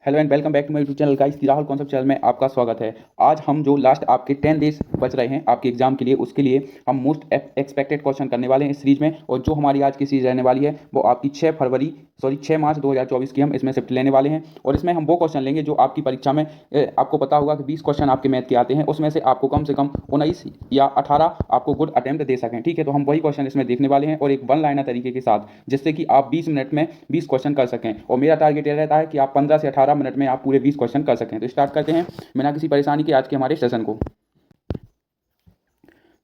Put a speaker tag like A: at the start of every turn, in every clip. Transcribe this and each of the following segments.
A: Hello and welcome back to my YouTube channel guys. The Rahul concept channel में आपका स्वागत है। आज हम जो लास्ट आपके 10 डेज बच रहे हैं आपके एग्जाम के लिए, उसके लिए हम मोस्ट एक्सपेक्टेड क्वेश्चन करने वाले हैं इस सीरीज में। और जो हमारी आज की सीरीज रहने वाली है वो आपकी 6 मार्च 2024 की हम इसमें शिफ्ट लेने वाले हैं। और इसमें हम वो क्वेश्चन लेंगे जो आपकी परीक्षा में आपको पता होगा कि 20 क्वेश्चन आपके मैथ के आते हैं, उसमें से आपको कम से कम 19 या 18 आपको गुड अटेम्प्ट दे सकें। ठीक है, तो हम वही क्वेश्चन इसमें देखने वाले हैं और एक वन लाइनर तरीके के साथ, जिससे कि आप 20 मिनट में 20 क्वेश्चन कर सकें। और मेरा टारगेट यह रहता है कि आप 15 से 18 मिनट में आप पूरे 20 क्वेश्चन कर सकें। तो स्टार्ट करते हैं बिना किसी परेशानी के आज के हमारे सेशन को।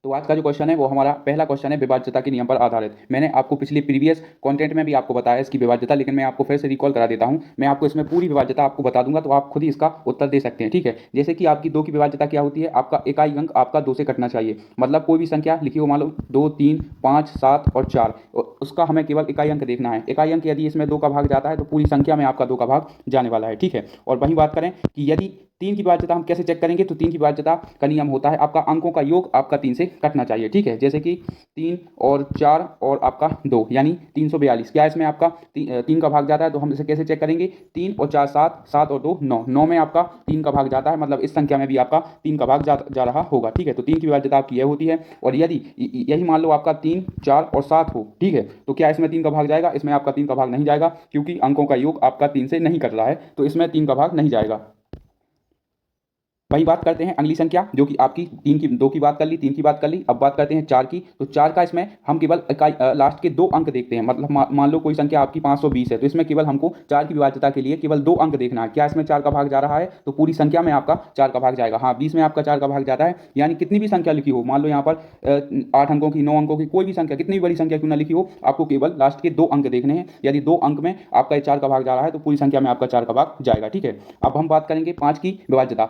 A: तो आज का जो क्वेश्चन है वो हमारा पहला क्वेश्चन है विभाज्यता के नियम पर आधारित। मैंने आपको पिछले प्रीवियस कंटेंट में भी आपको बताया इसकी विभाज्यता, लेकिन मैं आपको फिर से रिकॉल करा देता हूं। मैं आपको इसमें पूरी विभाज्यता आपको बता दूंगा तो आप खुद ही इसका उत्तर दे सकते हैं। ठीक है, जैसे कि आपकी 2 की विभाज्यता क्या होती है, आपका इकाई अंक आपका 2 से कटना चाहिए। मतलब कोई भी संख्या लिखी हो, मान लो 2, 3, 5, 7 और 4, उसका हमें केवल इकाई अंक देखना है। इकाई अंक यदि इसमें 2 का भाग जाता है तो पूरी संख्या में आपका 2 का भाग जाने वाला है। ठीक है, और वहीं बात करें कि यदि 3 की विभाज्यता हम कैसे चेक करेंगे, तो 3 की विभाज्यता का नियम होता है आपका अंकों का योग आपका 3 से कटना चाहिए। ठीक है, जैसे कि 3 और 4 और आपका 2 यानी 342। क्या इसमें आपका 3 का भाग जाता है, तो हम इसे कैसे चेक करेंगे? 3 और 4 7, 7 और 2 9, 9 में आपका 3 का भाग जाता है, मतलब इस संख्या में भी आपका 3 का भाग जा रहा होगा। ठीक है, तो 3 की विभाज्यता आपकी यह होती है। और यदि यही मान लो आपका 3, 4 और 7 हो, ठीक है, तो क्या इसमें 3 का भाग जाएगा? इसमें आपका 3 का भाग नहीं जाएगा, क्योंकि अंकों का योग आपका 3 से नहीं कट रहा है, तो इसमें 3 का भाग नहीं जाएगा। वही बात करते हैं अगली संख्या, जो कि आपकी 2 की बात कर ली, 3 की बात कर ली। अब बात करते हैं 4 की। तो 4 का इसमें हम केवल लास्ट के 2 अंक देखते हैं। मतलब मान लो कोई संख्या आपकी 520 है, तो इसमें केवल हमको 4 की विभाज्यता के लिए केवल 2 अंक देखना है। क्या इसमें 4 का भाग जा रहा है? तो पूरी संख्या में आपका 4 का भाग जाएगा। हाँ, 20 में आपका 4 का भाग जाता है, यानी कितनी भी संख्या लिखी हो, मान लो यहाँ पर 8 अंकों की, 9 अंकों की, कोई भी संख्या, कितनी भी बड़ी संख्या क्यों ना लिखी हो, आपको केवल लास्ट के 2 अंक देखने हैं। यदि 2 अंक में आपका 4 का भाग जा रहा है तो पूरी संख्या में आपका 4 का भाग जाएगा। ठीक है, अब हम बात करेंगे 5 की विभाज्यता।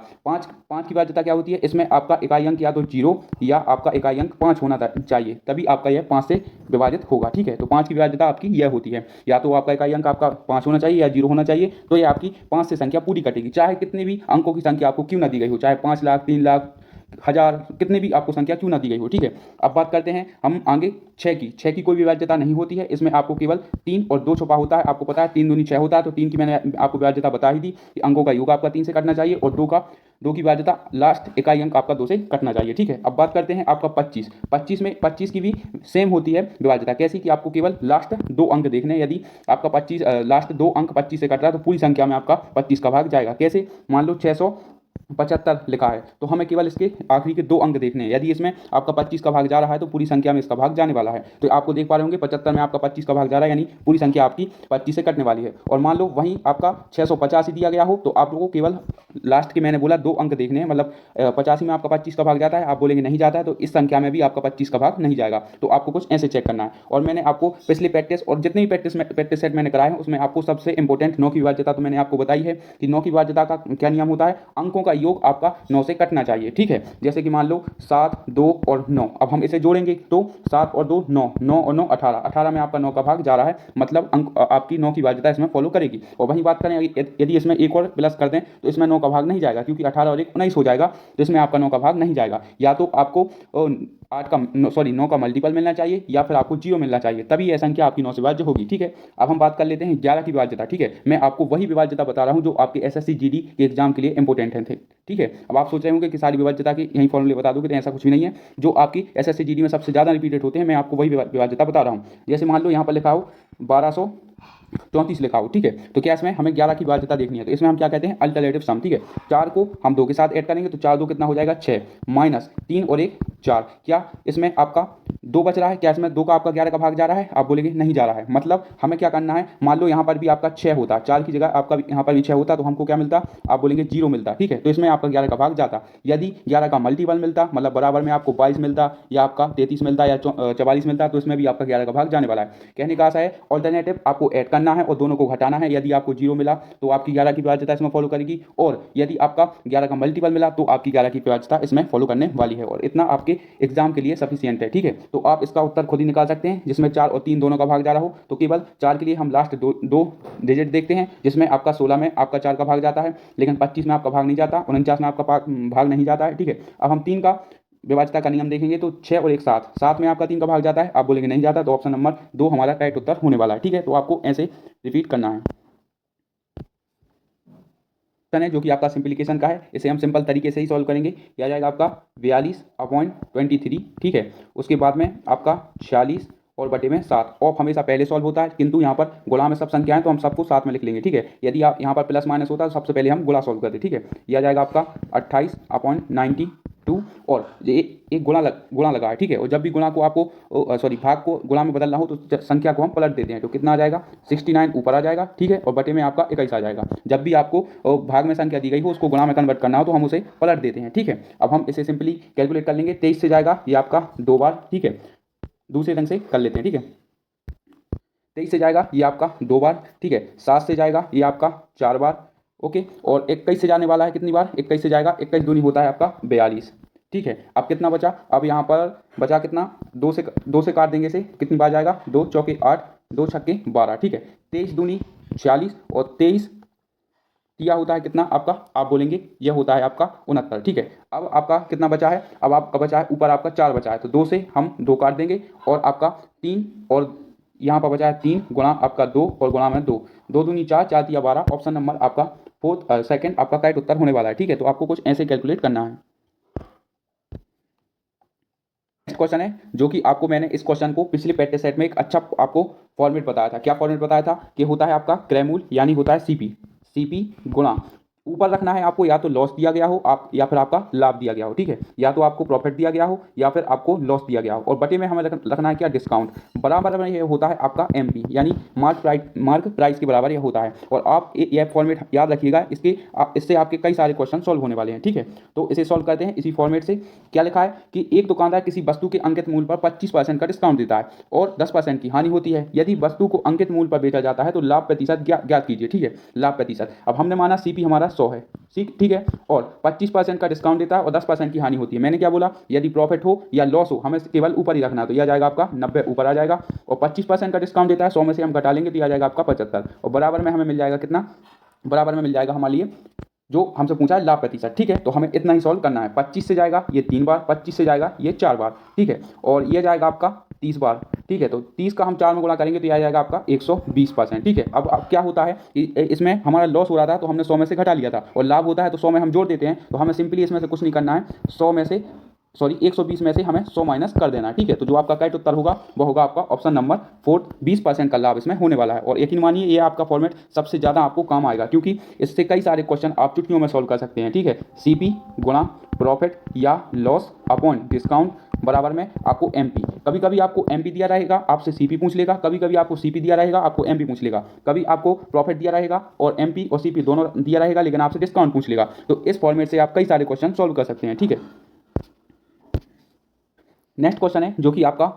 A: 5 की विभाज्यता क्या होती है? इसमें आपका इकाई अंक या तो 0 या आपका इकाई अंक 5 होना चाहिए, तभी आपका यह 5 से विभाजित होगा। ठीक है, तो 5 की विभाज्यता आपकी यह होती है, या तो आपका इकाई अंक आपका 5 होना चाहिए या 0 होना चाहिए, तो ये आपकी 5 से संख्या पूरी कटेगी, चाहे कितनी भी अंकों की संख्या आपको क्यों ना दी गई हो, चाहे 5 लाख, 3 लाख, 1000, कितने भी आपको संख्या क्यों ना दी गई हो। ठीक है, अब बात करते हैं हम आगे 6 की। 6 की कोई विभाज्यता नहीं होती है, इसमें आपको केवल 3 और 2 छुपा होता है। आपको पता है 3 दूनी 6 होता है, तो 3 की मैंने आपको विभाज्यता बता ही दी कि अंकों का योग आपका 3 से कटना चाहिए, और 2 की विभाज्यता लास्ट इकाई अंक आपका 2 से कटना चाहिए। ठीक है, अब बात करते हैं आपका 25 की भी सेम होती है विभाज्यता। कैसी? कि आपको केवल लास्ट 2 अंक देखने हैं। यदि आपका 25 लास्ट 2 अंक 25 से कट रहा है तो पूरी संख्या में आपका 25 का भाग जाएगा। कैसे? मान लो 675 लिखा है, तो हमें केवल इसके आखिरी के 2 अंक देखने हैं। यदि इसमें आपका 25 का भाग जा रहा है तो पूरी संख्या में इसका भाग जाने वाला है। तो आपको देख पा रहे होंगे 75 में आपका 25 का भाग जा रहा है, यानी पूरी संख्या आपकी 25 से कटने वाली है। और मान लो वहीं आपका 685 दिया गया हो, तो आप लोगों को केवल लास्ट के, मैंने बोला, 2 अंक देखने हैं। मतलब 85 में आपका 25 का भाग जाता है, आप बोलेंगे नहीं जाता है, तो इस संख्या में भी आपका 25 का भाग नहीं जाएगा। तो आपको कुछ ऐसे चेक करना है। और मैंने आपको पिछले प्रैक्टिस और जितने भी प्रैक्टिस सेट मैंने कराए हैं, उसमें आपको सबसे इंपॉर्टेंट 9 की विभाज्यता तो मैंने आपको बताई है कि 9 की विभाज्यता का क्या नियम होता है? अंकों का योग आपका 9 से कटना चाहिए। ठीक है, जैसे कि मान लो 7, 2 और 9। अब हम इसे जोड़ेंगे तो 7 और 2 9, 9 और 9 18, 18 में आपका 9 का भाग जा रहा है, मतलब अंक आपकी 9 की विभाज्यता इसमें फॉलो करेगी। और वहीं बात करें यदि इसमें एक और प्लस कर दें तो इसमें 9 का भाग नहीं जाएगा, क्योंकि 18 और 1 19 हो जाएगा, तो इसमें आपका 9 का भाग नहीं जाएगा। या तो आपको 9 का मल्टीपल मिलना चाहिए, या फिर आपको 0 मिलना चाहिए, तभी यह संख्या आपकी 9 से विभाज्य होगी। ठीक है, अब हम बात कर लेते हैं 11 की विभाज्यता। ठीक है, मैं आपको वही विभाज्यता बता रहा हूं जो आपके एसएससी जीडी के एग्जाम के लिए इंपॉर्टेंट है। ठीक है, अब आप सोच रहे होंगे कि सारी विभाज्यता के यही फॉर्मूले बता दोगे, तो ऐसा कुछ भी नहीं है। जो आपकी एसएससी जीडी में सबसे ज़्यादा रिपीटेड होते हैं, मैं आपको वही विभाज्यता बता रहा हूँ। जैसे मान लो यहाँ पर लिखा हो 1234 लिखा हो। ठीक है, तो क्या इसमें हमें 11 की विभाज्यता देखनी है, तो इसमें हम क्या कहते हैं? अल्टरनेटिव सम। ठीक है, 4 को हम 2 के साथ ऐड करेंगे तो 4 2 कितना हो जाएगा? 6, माइनस 3 और 1 4। क्या इसमें आपका 2 बच रहा है? क्या इसमें 2 का आपका 11 का भाग जा रहा है? आप बोलेंगे नहीं जा रहा है। मतलब हमें क्या करना है? मान लो यहाँ पर भी आपका 6 होता, 4 की जगह आपका यहाँ पर भी 6 होता, तो हमको क्या मिलता? आप बोलेंगे 0 मिलता। ठीक है, तो इसमें आपका 11 का भाग जाता। यदि 11 का मल्टीपल मिलता, मतलब बराबर में आपको 22 मिलता, या आपका 33 मिलता, या 44 मिलता, तो इसमें भी आपका 11 का भाग जाने वाला है। कहने का आशा है ऑल्टरनेटिव आपको ऐड करना है और दोनों को घटाना है। यदि आपको 0 मिला तो आपकी 11 की विभाज्यता इसमें फॉलो करेगी, और यदि आपका 11 का मल्टीपल मिला तो आपकी 11 की विभाज्यता इसमें फॉलो करने वाली है। और इतना आपके एग्जाम के लिए सफिशियंट है। ठीक है, तो आप इसका उत्तर खुद ही निकाल सकते हैं। जिसमें 4 और 3 दोनों का भाग जा रहा हो, तो केवल 4 के लिए हम लास्ट दो डिजिट देखते हैं, जिसमें आपका 16 में आपका 4 का भाग जाता है, लेकिन 25 में आपका भाग नहीं जाता, 49 में आपका भाग नहीं जाता है। ठीक है, अब हम 3 का विभाज्यता का नियम देखेंगे तो 6 और 1 7, 7 में आपका 3 का भाग जाता है, आप बोलेंगे नहीं जाता, तो ऑप्शन नंबर 2 हमारा करेक्ट उत्तर होने वाला है। ठीक है, तो आपको ऐसे रिपीट करना है। क्वेश्चन है जो कि आपका सिंप्लीकेशन का है, इसे हम सिंपल तरीके से ही सॉल्व करेंगे। यह आ जाएगा आपका 42/23, ठीक है। उसके बाद में आपका 46 और बटे में 7। ऑफ हमेशा पहले सॉल्व होता है, किंतु यहाँ पर गुणा में सब संख्याएं तो हम सबको साथ में लिख लेंगे, ठीक है। यदि आप यहाँ पर प्लस माइनस होता है तो सबसे पहले हम गुणा सॉल्व करते, ठीक है। यह आ जाएगा आपका 28/92 और ये एक गुणा लगा है, ठीक है। और जब भी गुणा को आपको भाग को गुणा में बदलना हो तो संख्या को हम पलट देते हैं, तो कितना आ जाएगा 69 ऊपर आ जाएगा, ठीक है। और बटे में आपका 21 आ जाएगा। जब भी आपको भाग में संख्या दी गई हो उसको गुणा में कन्वर्ट करना हो तो हम उसे पलट देते हैं, ठीक है। अब हम इसे सिंपली कैलकुलेट कर लेंगे। 23 से जाएगा ये आपका 2 बार, ठीक है। दूसरे ढंग से कर लेते हैं, ठीक है। 23 से जाएगा ये आपका 2 बार, ठीक है। 7 से जाएगा ये आपका 4 बार, ओके। और 21 से जाने वाला है कितनी बार, 21 से जाएगा 21 दूनी होता है आपका 42, ठीक है। अब कितना बचा, अब यहाँ पर बचा कितना, 2 से काट देंगे से कितनी बार जाएगा, 2 चौके 8, 2 छक्के 12, ठीक है। 23 दूनी 46 और 23 यह होता है कितना आपका, आप बोलेंगे यह होता है आपका 69, ठीक है। अब आपका कितना बचा है, अब आपका बचा है ऊपर आपका 4 बचा है, तो 2 से हम 2 काट देंगे और आपका 3 और यहाँ पर बचा है 3 गुणा आपका 2 और गुणा में 2, 2 दूनी 4, 4 तिया 12। ऑप्शन नंबर आपका सेकंड आपका करेक्ट उत्तर होने वाला है, ठीक है। तो आपको कुछ ऐसे कैलकुलेट करना है। नेक्स्ट क्वेश्चन है जो कि आपको मैंने इस क्वेश्चन को पिछले प्रैक्टिस सेट में एक अच्छा आपको फॉर्मेट बताया था। क्या फॉर्मेट बताया था कि होता है आपका क्रयमूल यानी होता है सीपी गुणा, ऊपर रखना है आपको या तो लॉस दिया गया हो आप या फिर आपका लाभ दिया गया हो, ठीक है। या तो आपको प्रॉफिट दिया गया हो या फिर आपको लॉस दिया गया हो, और बटे में हमें रखना है क्या, डिस्काउंट। बराबर में ये होता है आपका एमपी यानी मार्क प्राइस के बराबर ये होता है। और आप यह फॉर्मेट याद रखिएगा, इससे आपके कई सारे क्वेश्चन सॉल्व होने वाले हैं, ठीक है। तो इसे सॉल्व करते हैं इसी फॉर्मेट से। क्या लिखा है कि एक दुकानदार किसी वस्तु के अंकित मूल्य पर 25% का डिस्काउंट देता है और 10% की हानि होती है। यदि वस्तु को अंकित मूल्य पर बेचा जाता है तो लाभ प्रतिशत ज्ञात कीजिए, ठीक है। लाभ प्रतिशत, अब हमने माना सीपी हमारा 100 है, ठीक है। और 25% का डिस्काउंट देता है और 10% की हानि होती है। मैंने क्या बोला, यदि प्रॉफिट हो या लॉस हो हमें केवल ऊपर ही रखना है, तो यह आ जाएगा आपका 90 ऊपर आ जाएगा। और 25% का डिस्काउंट देता है, 100 में से हम घटा लेंगे तो यह आ जाएगा आपका 75। और बराबर में हमें मिल जाएगा कितना, बराबर में मिल जाएगा हमारे लिए जो हमसे पूछा है लाभ प्रतिशत, ठीक है। तो हमें इतना ही सॉल्व करना है। 25 से जाएगा ये 3 बार, 25 से जाएगा ये 4 बार, ठीक है। और ये जाएगा आपका 30 बार, ठीक है। तो 30 का हम 4 में गुणा करेंगे तो यह आ जाएगा आपका 120%, ठीक है। अब क्या होता है कि इसमें हमारा लॉस हो रहा था तो हमने 100 में से घटा लिया था, और लाभ होता है तो 100 में हम जोड़ देते हैं। तो हमें सिंपली इसमें से कुछ नहीं करना है, 120 में से हमें 100 माइनस कर देना है, ठीक है। तो जो आपका करेक्ट उत्तर होगा वो होगा आपका ऑप्शन नंबर 4, 20% का लाभ इसमें होने वाला है। और यकीन मानिए ये आपका फॉर्मेट सबसे ज़्यादा आपको काम आएगा, क्योंकि इससे कई सारे क्वेश्चन आप चुटकियों में सॉल्व कर सकते हैं, ठीक है। सीपी गुणा प्रॉफिट या लॉस अपॉन डिस्काउंट बराबर में आपको एमपी। कभी कभी आपको एमपी दिया रहेगा आपसे सीपी पूछ लेगा, कभी कभी आपको सीपी दिया रहेगा आपको एमपी पूछ लेगा, कभी आपको प्रॉफिट दिया रहेगा और एमपी और सीपी दोनों दिया रहेगा लेकिन आपसे डिस्काउंट पूछ लेगा। तो इस फॉर्मेट से आप कई सारे क्वेश्चन सॉल्व कर सकते हैं, ठीक है। नेक्स्ट क्वेश्चन है जो कि आपका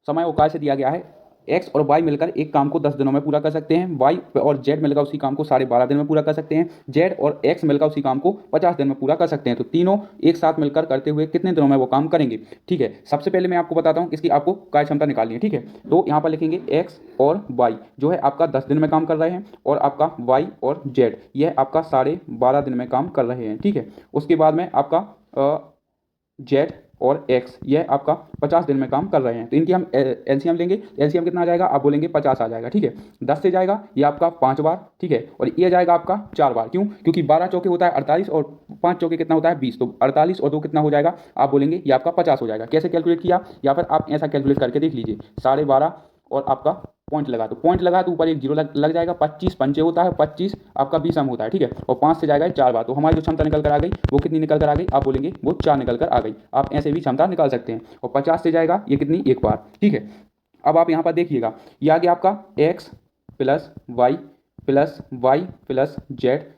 A: समय अवकाश से दिया गया है। एक्स और वाई मिलकर एक काम को 10 दिनों में पूरा कर सकते हैं, वाई और जेड मिलकर उसी काम को 12.5 दिन में पूरा कर सकते हैं, जेड और एक्स मिलकर उसी काम को 50 दिन में पूरा कर सकते हैं। तो तीनों एक साथ मिलकर करते हुए कितने दिनों में वो काम करेंगे, ठीक है। सबसे पहले मैं आपको बताता हूँ इसकी आपको कार्य क्षमता निकालनी है, ठीक है। तो यहाँ पर लिखेंगे एक्स और वाई जो है आपका 10 दिन में काम कर रहे हैं, और आपका वाई और जेड यह आपका 12.5 दिन में काम कर रहे हैं, ठीक है। उसके बाद में आपका जेड और एक्स यह आपका 50 दिन में काम कर रहे हैं। तो इनकी हम एलसीएम लेंगे, एलसीएम कितना आ जाएगा, आप बोलेंगे 50 आ जाएगा, ठीक है। 10 से जाएगा ये आपका 5 बार, ठीक है। और ये जाएगा आपका 4 बार, क्यों, क्योंकि 12 चौके होता है 48 और 5 चौके कितना होता है 20, तो 48 और 2 कितना हो जाएगा, आप बोलेंगे ये आपका 50 हो जाएगा। कैसे कैलकुलेट किया, या फिर आप ऐसा कैलकुलेट करके देख लीजिए, 12.5 और आपका पॉइंट लगा, तो पॉइंट लगा तो ऊपर एक जीरो लग जाएगा। 25 पंचे होता है, 25 आपका 20 होता है, ठीक है। और 5 से जाएगा 4 बार, तो हमारी जो क्षमता निकल कर आ गई वो कितनी निकल कर आ गई, आप बोलेंगे वो 4 निकल कर आ गई। आप ऐसे भी क्षमता निकाल सकते हैं। और 50 से जाएगा ये कितनी, एक बार, ठीक है। अब आप यहाँ पर देखिएगा ये आ गया आपका x plus y plus z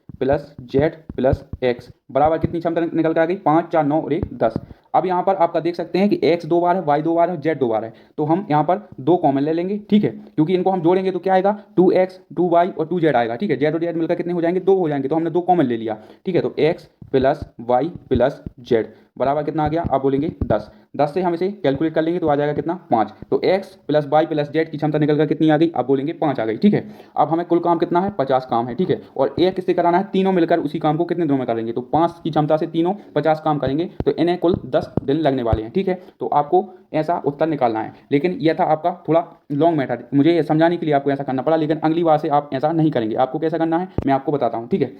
A: plus x बराबर कितनी क्षमता निकल कर आ गई, 5 4 9 और 1 10। अब यहाँ पर आपका देख सकते हैं कि एक्स 2 बार है, वाई 2 बार है, जेड 2 बार है, तो हम यहाँ पर 2 कॉमन ले लेंगे, ठीक है। क्योंकि इनको हम जोड़ेंगे तो क्या आएगा, 2x 2y और 2z आएगा, ठीक है। जेड और जेड मिलकर कितने हो जाएंगे, 2 हो जाएंगे, तो हमने 2 कॉमन ले लिया, ठीक है। तो x plus y plus z बराबर कितना आ गया, आप बोलेंगे 10। 10 से हम इसे कैलकुलेट कर लेंगे तो आ जाएगा कितना, 5। तो x plus y plus z की क्षमता निकल कर कितनी आ गई, आप बोलेंगे 5 आ गई, ठीक है। अब हमें कुल काम कितना है, 50 काम है, ठीक है। और एक किससे कराना है, तीनों मिलकर उसी काम को कितने दिनों में करेंगे, तो 5 की क्षमता से तीनों 50 काम करेंगे, तो इन्हें कुल 10 दिन लगने वाले हैं, ठीक है। तो आपको ऐसा उत्तर निकालना है, लेकिन यह था आपका थोड़ा लॉन्ग मेथड, मुझे ये समझाने के लिए आपको ऐसा करना पड़ा, लेकिन अगली बार से आप ऐसा नहीं करेंगे। आपको कैसा करना है मैं आपको बताता हूँ, ठीक है।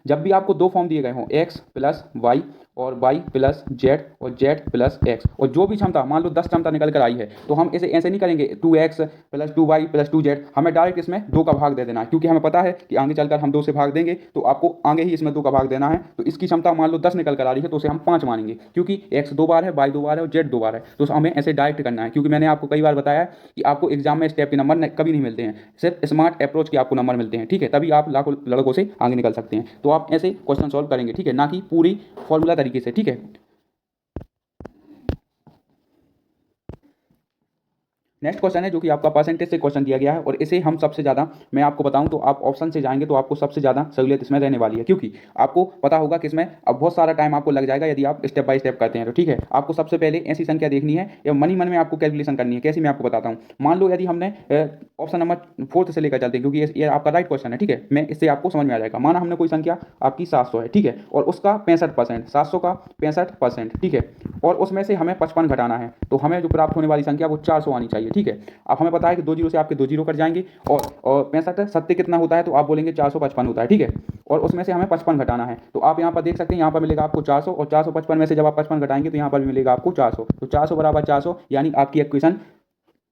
A: जब भी आपको दो फॉर्म दिए गए हों, x प्लस वाई और y प्लस जेड और z प्लस x, और जो भी क्षमता मान लो 10 क्षमता निकल कर आई है, तो हम इसे ऐसे नहीं करेंगे 2x plus 2y plus 2z, हमें डायरेक्ट इसमें 2 का भाग दे देना है, क्योंकि हमें पता है कि आगे चलकर हम 2 से भाग देंगे, तो आपको आगे ही इसमें 2 का भाग देना है। तो इसकी क्षमता मान लो 10 निकल कर आ रही है, तो उसे हम 5 मानेंगे, क्योंकि x 2 बार है, y 2 बार है और z 2 बार है, तो हमें ऐसे डायरेक्ट करना है। क्योंकि मैंने आपको कई बार बताया कि आपको एग्जाम में स्टेप के नंबर कभी नहीं मिलते हैं, सिर्फ स्मार्ट अप्रोच के आपको नंबर मिलते हैं, ठीक है, तभी आप लाखों लड़कों से आगे निकल सकते हैं। तो आप ऐसे क्वेश्चन सॉल्व करेंगे, ठीक है, ना कि पूरी फॉर्मूला तरीके से, ठीक है। नेक्स्ट क्वेश्चन है जो कि आपका परसेंटेज से क्वेश्चन दिया गया है, और इसे हम सबसे ज़्यादा, मैं आपको बताऊं तो आप ऑप्शन से जाएंगे तो आपको सबसे ज़्यादा सहूलियत इसमें रहने वाली है, क्योंकि आपको पता होगा कि इसमें अब बहुत सारा टाइम आपको लग जाएगा यदि आप स्टेप बाय स्टेप करते हैं। तो ठीक है, आपको सबसे पहले ऐसी संख्या देखनी है या मनी मन में आपको कैलकुलेशन करनी है। कैसी, मैं आपको बताता हूँ। मान लो यदि हमने ऑप्शन नंबर 4 से लेकर चलते हैं, क्योंकि ये आपका राइट क्वेश्चन है, ठीक है, मैं इससे आपको समझ में आ जाएगा। माना हमने कोई संख्या आपकी 700 है, ठीक है, और उसका 65%, 700 का 65%, ठीक है, और उसमें से हमें 55 घटाना है, तो हमें जो प्राप्त होने वाली संख्या वो 400 आनी चाहिए, ठीक है। अब हमें पता है कि 2 जीरो से आपके 2 जीरो कट जाएंगे, और 65 सत्य कितना होता है, तो आप बोलेंगे 455 होता है, ठीक है, और उसमें से हमें 55 घटाना है। तो आप यहाँ पर देख सकते हैं, यहाँ पर मिलेगा आपको 400, और 455 में से जब आप 55 घटाएंगे तो यहाँ पर भी मिलेगा आपको 400, तो 400 बराबर 400, यानी आपकी इक्वेशन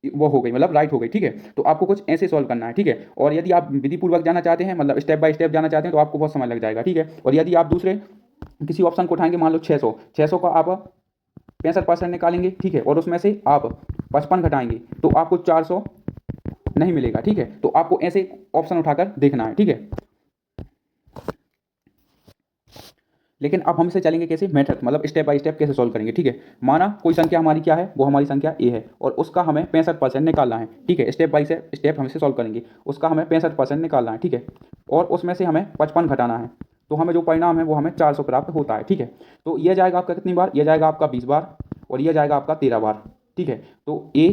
A: वो हो गई, मतलब राइट हो गई, ठीक है। तो आपको कुछ ऐसे सॉल्व करना है, ठीक है। और यदि आप विधिपूर्वक जाना चाहते हैं, मतलब स्टेप बाय स्टेप जाना चाहते हैं, तो आपको बहुत समय लग जाएगा, ठीक है। और यदि आप दूसरे किसी ऑप्शन को उठाएंगे, मान लो 600 का आप 65% निकालेंगे, ठीक है, और उसमें से आप 55 घटाएंगे तो आपको 400 नहीं मिलेगा, ठीक है। तो आपको ऐसे ऑप्शन उठाकर देखना है, ठीक है। लेकिन अब हम इसे चलेंगे कैसे, मेथड, मतलब स्टेप बाय स्टेप कैसे सॉल्व करेंगे, ठीक है। माना कोई संख्या हमारी क्या है, वो हमारी संख्या ए है, और उसका हमें 65% निकालना है, ठीक है। स्टेप बाय स्टेप हम इसे सॉल्व करेंगे। उसका हमें 65% निकालना है, ठीक है, और उसमें से हमें 55 घटाना है, तो हमें जो परिणाम है वो हमें 400 प्राप्त होता है, ठीक है। तो यह जाएगा आपका कितनी बार, यह जाएगा आपका 20 बार, और यह जाएगा आपका 13 बार, ठीक है। तो ए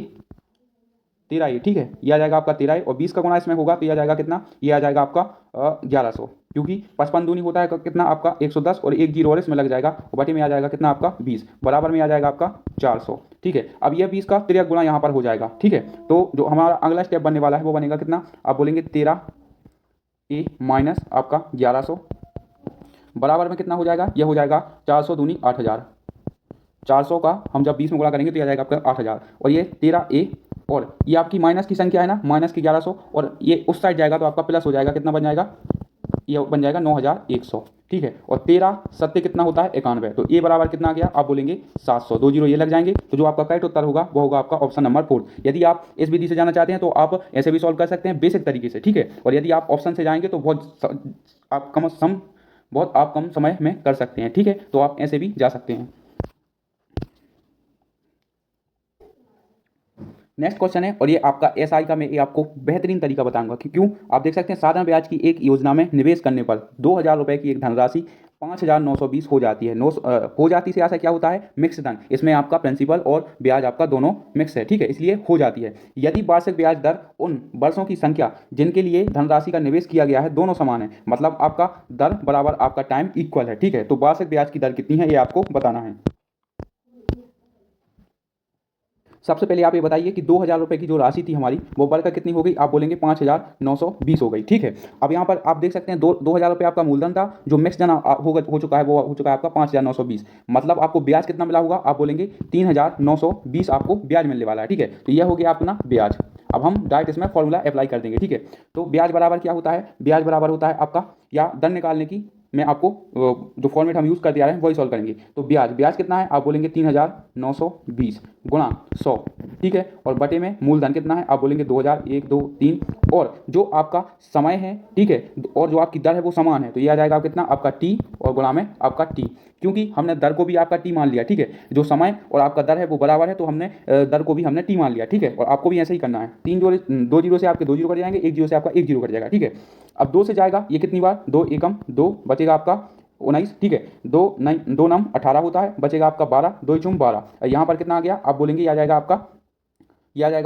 A: 13 ये, ठीक है, यह आ जाएगा आपका 13 और 20 का गुणा इसमें होगा, तो यह आ जाएगा कितना, ये आ जाएगा आपका 1100, क्योंकि 55 दूनी होता है कितना आपका 110, और एक जीरो और इसमें लग जाएगा, और बटे में आ जाएगा कितना आपका 20, बराबर में आ जाएगा आपका 400, ठीक है। अब यह 20 का 13 गुणा यहाँ पर हो जाएगा, ठीक है। तो जो हमारा अगला स्टेप बनने वाला है वो बनेगा कितना, आप बोलेंगे 13 ए माइनस आपका 1100, बराबर में कितना हो जाएगा, यह हो जाएगा 400 दूनी 8000, 400 का हम जब 20 में गुणा करेंगे तो यह जाएगा आपका 8000, और ये 13 ए, और ये आपकी माइनस की संख्या है ना, माइनस की 1100, और ये उस साइड जाएगा तो आपका प्लस हो जाएगा, कितना बन जाएगा, ये बन जाएगा 9100, ठीक है। और 13 सत्य कितना होता है 91, तो ए बराबर कितना आ गया, आप बोलेंगे 700, 2 जीरो ये लग जाएंगे, तो जो आपका करेक्ट उत्तर होगा वो होगा आपका ऑप्शन नंबर 4। यदि आप इस विधि से जाना चाहते हैं तो आप ऐसे भी सॉल्व कर सकते हैं बेसिक तरीके से, ठीक है। और यदि आप ऑप्शन से जाएंगे तो आप कम समय में कर सकते हैं, ठीक है, तो आप ऐसे भी जा सकते हैं। नेक्स्ट क्वेश्चन है, और ये आपका एसआई का मैं ये आपको बेहतरीन तरीका बताऊंगा कि क्यों। आप देख सकते हैं, साधारण ब्याज की एक योजना में निवेश करने पर 2000 रुपये की एक धनराशि 5920 हो जाती है। हो जाती से ऐसा क्या होता है, मिक्स धन, इसमें आपका प्रिंसिपल और ब्याज आपका दोनों मिक्स है, ठीक है, इसलिए हो जाती है। यदि वार्षिक ब्याज दर उन वर्षों की संख्या जिनके लिए धनराशि का निवेश किया गया है दोनों समान है, मतलब आपका दर बराबर आपका टाइम इक्वल है, ठीक है, तो वार्षिक ब्याज की दर कितनी है ये आपको बताना है। सबसे पहले आप ये बताइए कि 2000 रुपये की जो राशि थी हमारी वो बढ़कर कितनी हो गई, आप बोलेंगे 5920 हो गई, ठीक है। अब यहाँ पर आप देख सकते हैं 2000 रुपये आपका मूलधन था, जो मिक्स धन हो चुका है वो हो चुका है आपका 5920, मतलब आपको ब्याज कितना मिला होगा, आप बोलेंगे 3920 आपको ब्याज मिलने वाला है, ठीक है। तो यह हो गया अपना ब्याज। अब हम डायरेक्ट इसमें फॉर्मूला अप्लाई कर देंगे, ठीक है। तो ब्याज बराबर क्या होता है, ब्याज बराबर होता है आपका, या दर निकालने की मैं आपको जो फॉर्मेट हम यूज़ करते आ रहे हैं वही सॉल्व करेंगे। तो ब्याज कितना है, आप बोलेंगे 3920 गुणा 100, ठीक है, और बटे में मूलधन कितना है, आप बोलेंगे 2000, 1 2 3, और जो आपका समय है, ठीक है, और जो आपकी दर है वो समान है, तो ये आ जाएगा कितना आपका टी, और गुणा में आपका टी, क्योंकि हमने दर को भी आपका टी मान लिया, ठीक है। जो समय और आपका दर है वो बराबर है, तो हमने दर को भी हमने टी मान लिया, ठीक है। और आपको भी ऐसे ही करना है। 2 जीरो से आपके 2 जीरो कट जाएंगे, 1 जीरो से आपका 1 जीरो कट जाएगा, ठीक है। अब 2 से जाएगा, ये कितनी बार, 2 एकम 2, बचेगा आपका 19, ठीक है, 2 नम 18 होता है, बचेगा आपका 12, 2 चुम 12, यहाँ पर कितना आ गया, आप बोलेंगे ये आ जाएगा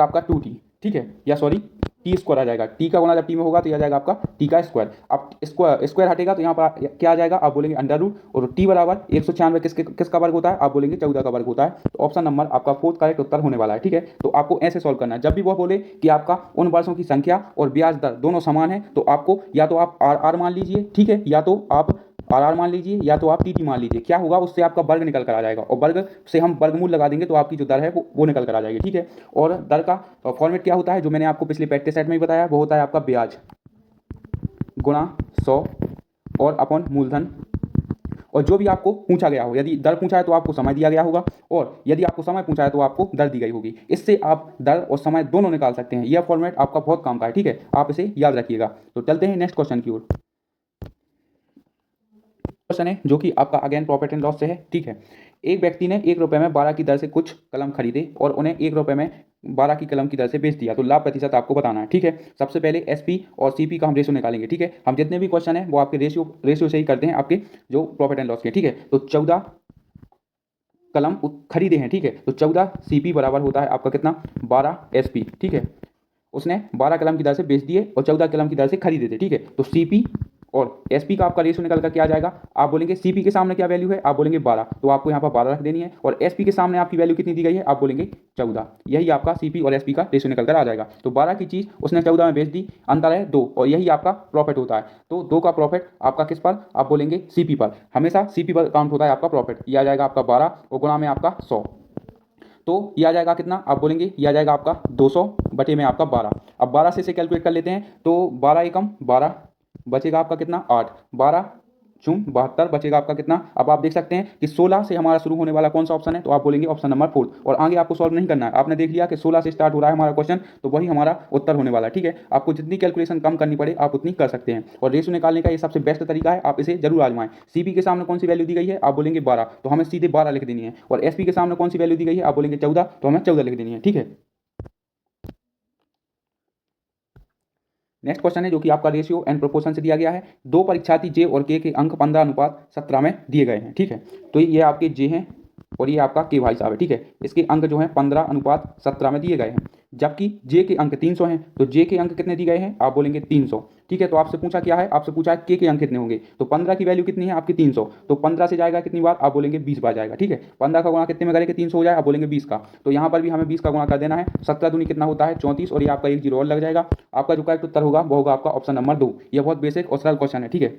A: आपका 2t, ठीक है, या सॉरी टी स्क्वायर आ जाएगा। टी का गुणा जब टी में होगा तो यह आ जाएगा आपका टी का स्क्वायर। अब स्क्वायर स्क्वायर हटेगा तो यहाँ पर क्या आ जाएगा, आप बोलेंगे अंडर रूट, और टी बराबर 196 किसका वर्ग होता है, आप बोलेंगे 14 का वर्ग होता है। तो ऑप्शन नंबर आपका फोर्थ करेक्ट उत्तर होने वाला है। ठीक है, तो आपको ऐसे सॉल्व करना है। जब भी वो बोले कि आपका उन वर्षों की संख्या और ब्याज दर दोनों समान है तो आपको या तो आप आर आर मान लीजिए, ठीक है, या तो आप आर आर मान लीजिए, या तो आप टी टी मान लीजिए। क्या होगा, उससे आपका वर्ग निकल कर आ जाएगा, और वर्ग से हम वर्गमूल लगा देंगे तो आपकी जो दर है वो निकल कर आ जाएगी। ठीक है, और दर का फॉर्मेट क्या होता है, जो मैंने आपको पिछले प्रैक्टिस सेट में ही बताया, वो होता है आपका ब्याज गुणा 100 और अपॉन मूलधन, और जो भी आपको पूछा गया हो। यदि दर पूछा है तो आपको समय दिया गया होगा, और यदि आपको समय पूछा है तो आपको दर दी गई होगी। इससे आप दर और समय दोनों निकाल सकते हैं। यह फॉर्मेट आपका बहुत काम का है। ठीक है, आप इसे याद रखिएगा। तो चलते हैं नेक्स्ट क्वेश्चन की ओर। क्वेश्चन है जो कि आपका अगेन प्रॉफिट एंड लॉस से है। ठीक है, एक व्यक्ति ने 1 रुपये में 12 की दर से कुछ कलम खरीदे और उन्हें 1 रुपये में 12 की कलम की दर से बेच दिया, तो लाभ प्रतिशत आपको बताना है। ठीक है, सबसे पहले एसपी और सीपी का हम रेशियो निकालेंगे। ठीक है, हम जितने भी क्वेश्चन है वो आपके रेशियो से ही करते हैं, आपके जो प्रॉफिट एंड लॉस के। ठीक है, तो 14 कलम खरीदे हैं। ठीक है, तो 14 सीपी बराबर होता है आपका कितना, 12 एसपी। ठीक है, उसने 12 कलम की दर से बेच दिए और 14 कलम की दर से खरीदे थे। ठीक है, तो सीपी और एसपी का आपका रेशियो निकल कर क्या आ जाएगा, आप बोलेंगे सीपी के सामने क्या वैल्यू है, आप बोलेंगे 12, तो आपको यहाँ पर 12 रख देनी है, और एसपी के सामने आपकी वैल्यू कितनी दी गई है, आप बोलेंगे 14। यही आपका सीपी और एसपी का रेशियो निकल कर आ जाएगा। तो 12 की चीज़ उसने 14 में बेच दी, अंतर है 2, और यही आपका प्रॉफिट होता है। तो 2 का प्रॉफिट आपका किस पर, आप बोलेंगे सीपी पर। हमेशा सीपी पर काउंट होता है आपका प्रॉफिट। यह आ जाएगा आपका 12 और गुणा में आपका 100, तो यह आ जाएगा कितना, आप बोलेंगे यह आ जाएगा आपका 200 बटे में आपका 12। अब 12 से इसे कैलकुलेट कर लेते हैं, तो 12 एकम 12 बचेगा आपका कितना, 8, 12 चूम 72 बचेगा आपका कितना। अब आप देख सकते हैं कि 16 से हमारा शुरू होने वाला कौन सा ऑप्शन है, तो आप बोलेंगे ऑप्शन नंबर 4, और आगे आपको सॉल्व नहीं करना है। आपने देख लिया कि 16 से स्टार्ट हो रहा है हमारा क्वेश्चन, तो वही हमारा उत्तर होने वाला है। ठीक है, आपको जितनी कैलकुलेशन कम करनी पड़े आप उतनी कर सकते हैं, और रेशियो निकालने का ये सबसे बेस्ट तरीका है, आप इसे जरूर आजमाएं। सीपी के सामने कौन सी वैल्यू दी गई है, आप बोलेंगे 12, तो हमें सीधे 12 लिख देनी है, और एसपी के सामने कौन सी वैल्यू दी गई है, आप बोलेंगे 14, तो हमें 14 लिख देनी है। ठीक है, नेक्स्ट क्वेश्चन है जो कि आपका रेशियो एंड प्रोपोर्शन से दिया गया है। दो परीक्षार्थी जे और के अंक 15:17 में दिए गए हैं। ठीक है, तो ये आपके जे हैं और ये आपका के भाई साहब है। ठीक है, इसके अंक जो हैं 15:17 में दिए गए हैं, जबकि जे के अंक 300 हैं। तो जे के अंक कितने दिए गए हैं, आप बोलेंगे 300। ठीक है, तो आपसे पूछा क्या है, आपसे पूछा है के अंक कितने होंगे, तो 15 की वैल्यू कितनी है आपकी 300, तो 15 से जाएगा कितनी बार, आप बोलेंगे 20 बार जाएगा। ठीक है, 15 का गुणा कितने में करेंगे, 300 हो जाए, आप बोलेंगे 20 का, तो यहाँ पर भी हमें 20 का गुणा कर देना है। 17 दूनी कितना होता है 34, और ये आपका एक जीरो और लग जाएगा। आपका जो करेक्ट उत्तर होगा वो होगा आपका ऑप्शन नंबर 2। ये बहुत बेसिक और सरल क्वेश्चन है। ठीक है,